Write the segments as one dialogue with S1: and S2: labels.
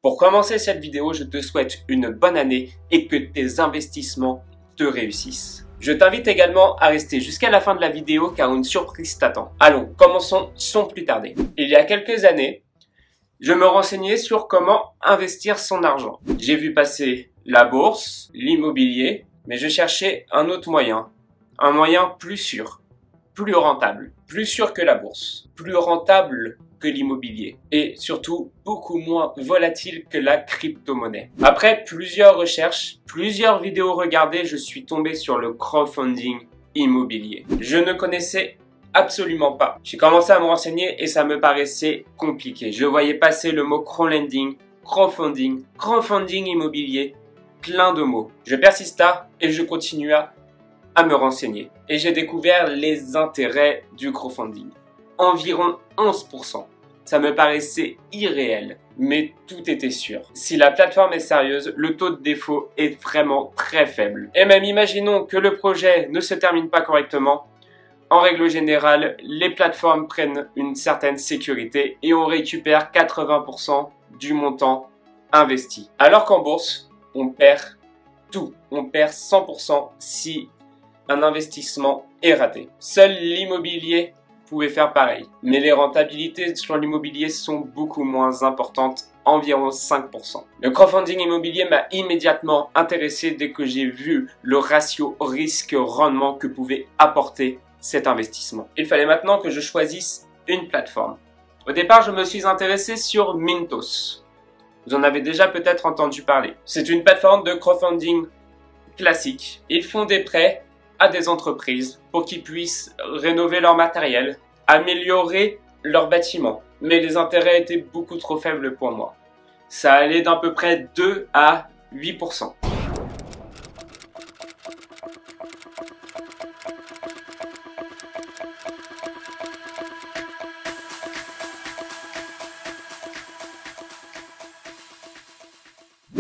S1: Pour commencer cette vidéo, je te souhaite une bonne année et que tes investissements te réussissent. Je t'invite également à rester jusqu'à la fin de la vidéo car une surprise t'attend. Allons, commençons sans plus tarder. Il y a quelques années, je me renseignais sur comment investir son argent. J'ai vu passer la bourse, l'immobilier, mais je cherchais un autre moyen. Un moyen plus sûr, plus rentable, plus sûr que la bourse, plus rentable que l'immobilier et surtout beaucoup moins volatile que la crypto-monnaie. Après plusieurs recherches, plusieurs vidéos regardées, je suis tombé sur le crowdfunding immobilier. Je ne connaissais absolument pas. J'ai commencé à me renseigner et ça me paraissait compliqué. Je voyais passer le mot crowdlending, crowdfunding immobilier, plein de mots. Je persista et je continua à me renseigner. Et j'ai découvert les intérêts du crowdfunding. Environ 11%. Ça me paraissait irréel, mais tout était sûr. Si la plateforme est sérieuse, le taux de défaut est vraiment très faible. Et même imaginons que le projet ne se termine pas correctement, en règle générale, les plateformes prennent une certaine sécurité et on récupère 80% du montant investi. Alors qu'en bourse, on perd tout. On perd 100% si un investissement est raté. Seul l'immobilier pouvait faire pareil. Mais les rentabilités sur l'immobilier sont beaucoup moins importantes, environ 5%. Le crowdfunding immobilier m'a immédiatement intéressé dès que j'ai vu le ratio risque-rendement que pouvait apporter cet investissement. Il fallait maintenant que je choisisse une plateforme. Au départ, je me suis intéressé sur Mintos. Vous en avez déjà peut-être entendu parler. C'est une plateforme de crowdfunding classique. Ils font des prêts à des entreprises pour qu'ils puissent rénover leur matériel, améliorer leur bâtiment. Mais les intérêts étaient beaucoup trop faibles pour moi. Ça allait d'à peu près 2 à 8%.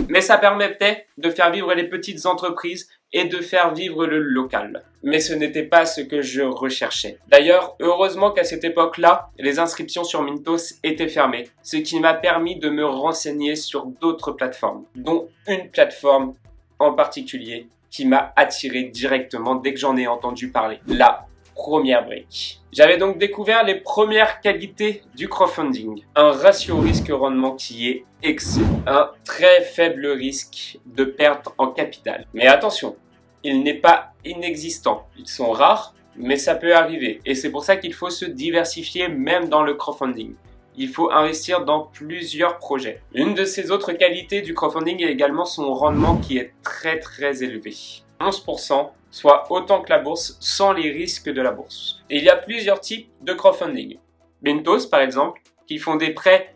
S1: Mais ça permettait de faire vivre les petites entreprises et de faire vivre le local. Mais ce n'était pas ce que je recherchais. D'ailleurs, heureusement qu'à cette époque-là, les inscriptions sur Mintos étaient fermées, ce qui m'a permis de me renseigner sur d'autres plateformes, dont une plateforme en particulier qui m'a attiré directement dès que j'en ai entendu parler. La première brique. J'avais donc découvert les premières qualités du crowdfunding. Un ratio risque-rendement qui est excellent. Un très faible risque de perte en capital. Mais attention, il n'est pas inexistant. Ils sont rares, mais ça peut arriver. Et c'est pour ça qu'il faut se diversifier même dans le crowdfunding. Il faut investir dans plusieurs projets. Une de ces autres qualités du crowdfunding est également son rendement qui est très élevé. 11%, soit autant que la bourse, sans les risques de la bourse. Et il y a plusieurs types de crowdfunding. Mintos, par exemple, qui font des prêts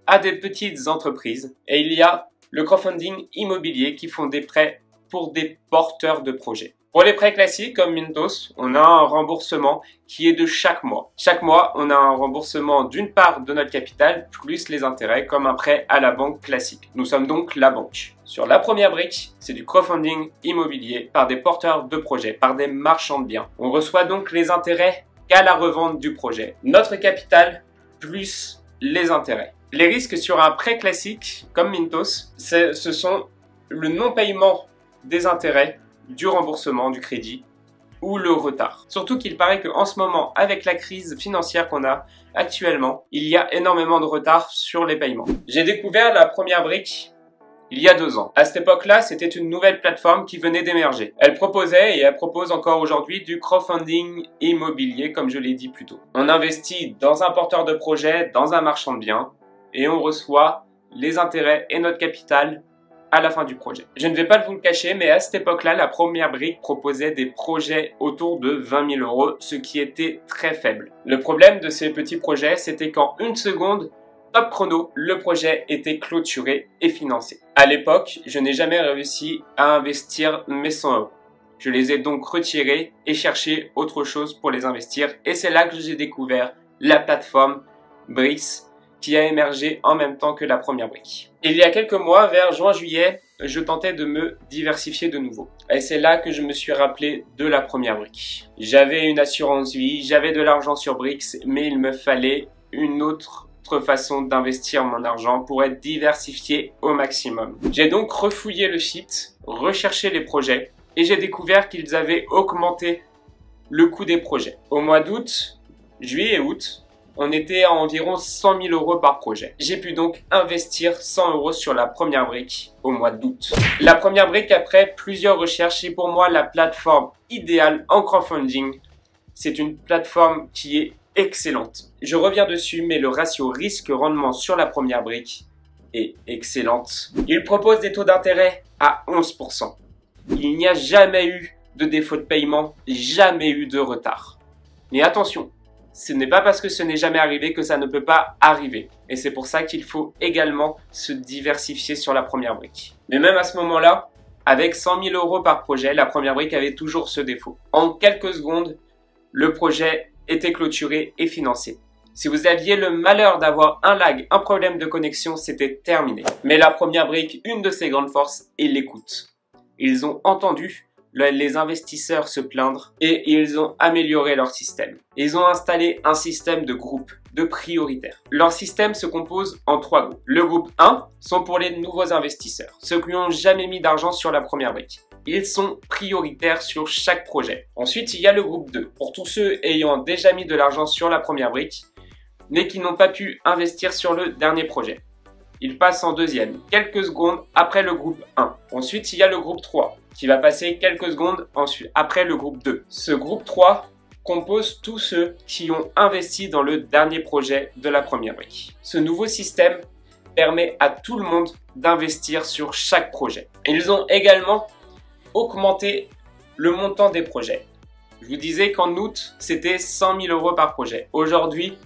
S1: à des petites entreprises. Et il y a le crowdfunding immobilier qui font des prêts pour des porteurs de projets. Pour les prêts classiques comme Mintos, on a un remboursement qui est de chaque mois. Chaque mois, on a un remboursement d'une part de notre capital plus les intérêts comme un prêt à la banque classique. Nous sommes donc la banque. Sur la première brique, c'est du crowdfunding immobilier par des porteurs de projets, par des marchands de biens. On reçoit donc les intérêts qu'à la revente du projet. Notre capital plus les intérêts. Les risques sur un prêt classique comme Mintos, ce sont le non-paiement des intérêts, du remboursement du crédit ou le retard. Surtout qu'il paraît qu'en ce moment, avec la crise financière qu'on a actuellement, il y a énormément de retard sur les paiements. J'ai découvert la première brique il y a 2 ans. À cette époque-là, c'était une nouvelle plateforme qui venait d'émerger. Elle proposait et elle propose encore aujourd'hui du crowdfunding immobilier, comme je l'ai dit plus tôt. On investit dans un porteur de projet, dans un marchand de biens, et on reçoit les intérêts et notre capital à la fin du projet. Je ne vais pas vous le cacher, mais à cette époque-là, la première brique proposait des projets autour de 20 000 €, ce qui était très faible. Le problème de ces petits projets, c'était qu'en 1 seconde, top chrono, le projet était clôturé et financé. À l'époque, je n'ai jamais réussi à investir mes 100 €. Je les ai donc retirés et cherché autre chose pour les investir. Et c'est là que j'ai découvert la plateforme Brix, qui a émergé en même temps que la première brique. Il y a quelques mois, vers juin-juillet, je tentais de me diversifier de nouveau. Et c'est là que je me suis rappelé de la première brique. J'avais une assurance vie, j'avais de l'argent sur Brix, mais il me fallait une autre autre façon d'investir mon argent pour être diversifié au maximum. J'ai donc refouillé le site, recherché les projets et j'ai découvert qu'ils avaient augmenté le coût des projets. Au mois d'août, juillet et août, on était à environ 100 000 euros par projet. J'ai pu donc investir 100 euros sur la première brique au mois d'août. La première brique, après plusieurs recherches, est pour moi la plateforme idéale en crowdfunding. C'est une plateforme qui est excellente. Je reviens dessus, mais le ratio risque-rendement sur la première brique est excellente. Il propose des taux d'intérêt à 11%. Il n'y a jamais eu de défaut de paiement, jamais eu de retard. Mais attention, ce n'est pas parce que ce n'est jamais arrivé que ça ne peut pas arriver. Et c'est pour ça qu'il faut également se diversifier sur la première brique. Mais même à ce moment-là, avec 100 000 euros par projet, la première brique avait toujours ce défaut. En quelques secondes, le projet était clôturé et financé. Si vous aviez le malheur d'avoir un lag, un problème de connexion, c'était terminé. Mais la première brique, une de ses grandes forces, est l'écoute. Ils ont entendu les investisseurs se plaindre et ils ont amélioré leur système. Ils ont installé un système de groupes, de prioritaires. Leur système se compose en 3 groupes. Le groupe 1 sont pour les nouveaux investisseurs, ceux qui n'ont jamais mis d'argent sur la première brique. Ils sont prioritaires sur chaque projet. Ensuite, il y a le groupe 2, pour tous ceux ayant déjà mis de l'argent sur la première brique, mais qui n'ont pas pu investir sur le dernier projet. Ils passent en deuxième, quelques secondes après le groupe 1. Ensuite, il y a le groupe 3, qui va passer quelques secondes après le groupe 2. Ce groupe 3 compose tous ceux qui ont investi dans le dernier projet de la première brique. Ce nouveau système permet à tout le monde d'investir sur chaque projet. Ils ont également augmenté le montant des projets. Je vous disais qu'en août, c'était 100 000 euros par projet. Aujourd'hui,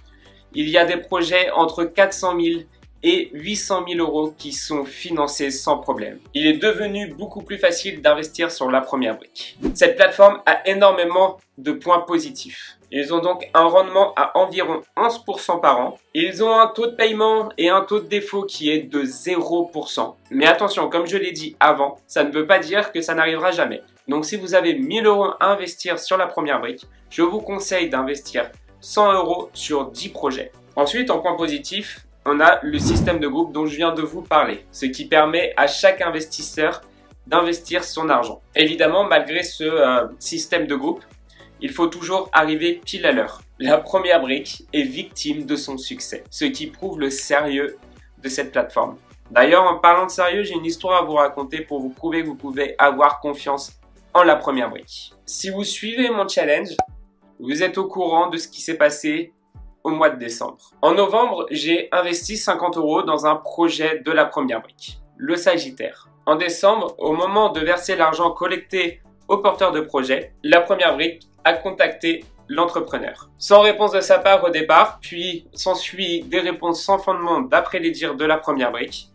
S1: il y a des projets entre 400 000 et 800 000 euros qui sont financés sans problème. Il est devenu beaucoup plus facile d'investir sur la première brique. Cette plateforme a énormément de points positifs. Ils ont donc un rendement à environ 11% par an. Ils ont un taux de paiement et un taux de défaut qui est de 0%. Mais attention, comme je l'ai dit avant, ça ne veut pas dire que ça n'arrivera jamais. Donc si vous avez 1000 euros à investir sur la première brique, je vous conseille d'investir 100 euros sur 10 projets. Ensuite, en point positif, on a le système de groupe dont je viens de vous parler, ce qui permet à chaque investisseur d'investir son argent. Évidemment, malgré ce système de groupe, il faut toujours arriver pile à l'heure. La première brique est victime de son succès, ce qui prouve le sérieux de cette plateforme. D'ailleurs, en parlant de sérieux, j'ai une histoire à vous raconter pour vous prouver que vous pouvez avoir confiance en la première brique. Si vous suivez mon challenge, vous êtes au courant de ce qui s'est passé au mois de décembre. En novembre, j'ai investi 50 euros dans un projet de la première brique, le Sagittaire. En décembre, au moment de verser l'argent collecté au porteur de projet, la première brique a contacté l'entrepreneur. Sans réponse de sa part au départ, puis s'ensuit des réponses sans fondement d'après les dires de la première brique,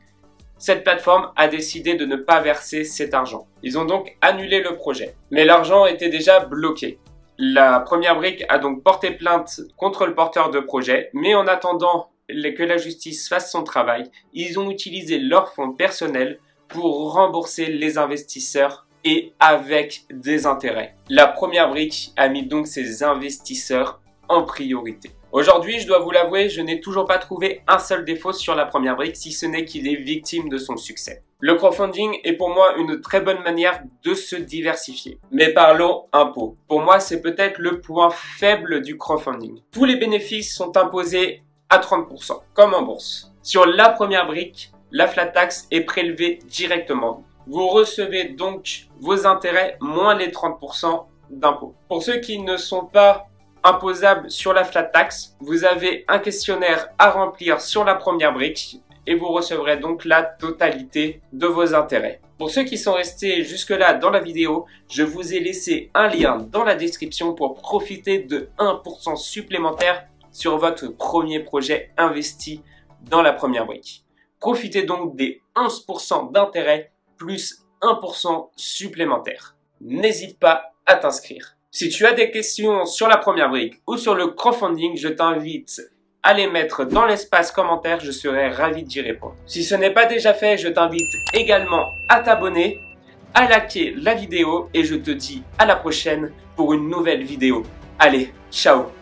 S1: cette plateforme a décidé de ne pas verser cet argent. Ils ont donc annulé le projet. Mais l'argent était déjà bloqué. La première brique a donc porté plainte contre le porteur de projet, mais en attendant que la justice fasse son travail, ils ont utilisé leurs fonds personnels pour rembourser les investisseurs et avec des intérêts. La première brique a mis donc ses investisseurs en priorité. Aujourd'hui, je dois vous l'avouer, je n'ai toujours pas trouvé un seul défaut sur la première brique, si ce n'est qu'il est victime de son succès. Le crowdfunding est pour moi une très bonne manière de se diversifier. Mais parlons impôts. Pour moi, c'est peut-être le point faible du crowdfunding. Tous les bénéfices sont imposés à 30%, comme en bourse. Sur la première brique, la flat tax est prélevée directement. Vous recevez donc vos intérêts moins les 30% d'impôts. Pour ceux qui ne sont pas imposable sur la flat tax, vous avez un questionnaire à remplir sur la première brique et vous recevrez donc la totalité de vos intérêts. Pour ceux qui sont restés jusque-là dans la vidéo, je vous ai laissé un lien dans la description pour profiter de 1% supplémentaire sur votre premier projet investi dans la première brique. Profitez donc des 11% d'intérêt plus 1% supplémentaire. N'hésite pas à t'inscrire. Si tu as des questions sur la première brique ou sur le crowdfunding, je t'invite à les mettre dans l'espace commentaire, je serai ravi d'y répondre. Si ce n'est pas déjà fait, je t'invite également à t'abonner, à liker la vidéo et je te dis à la prochaine pour une nouvelle vidéo. Allez, ciao!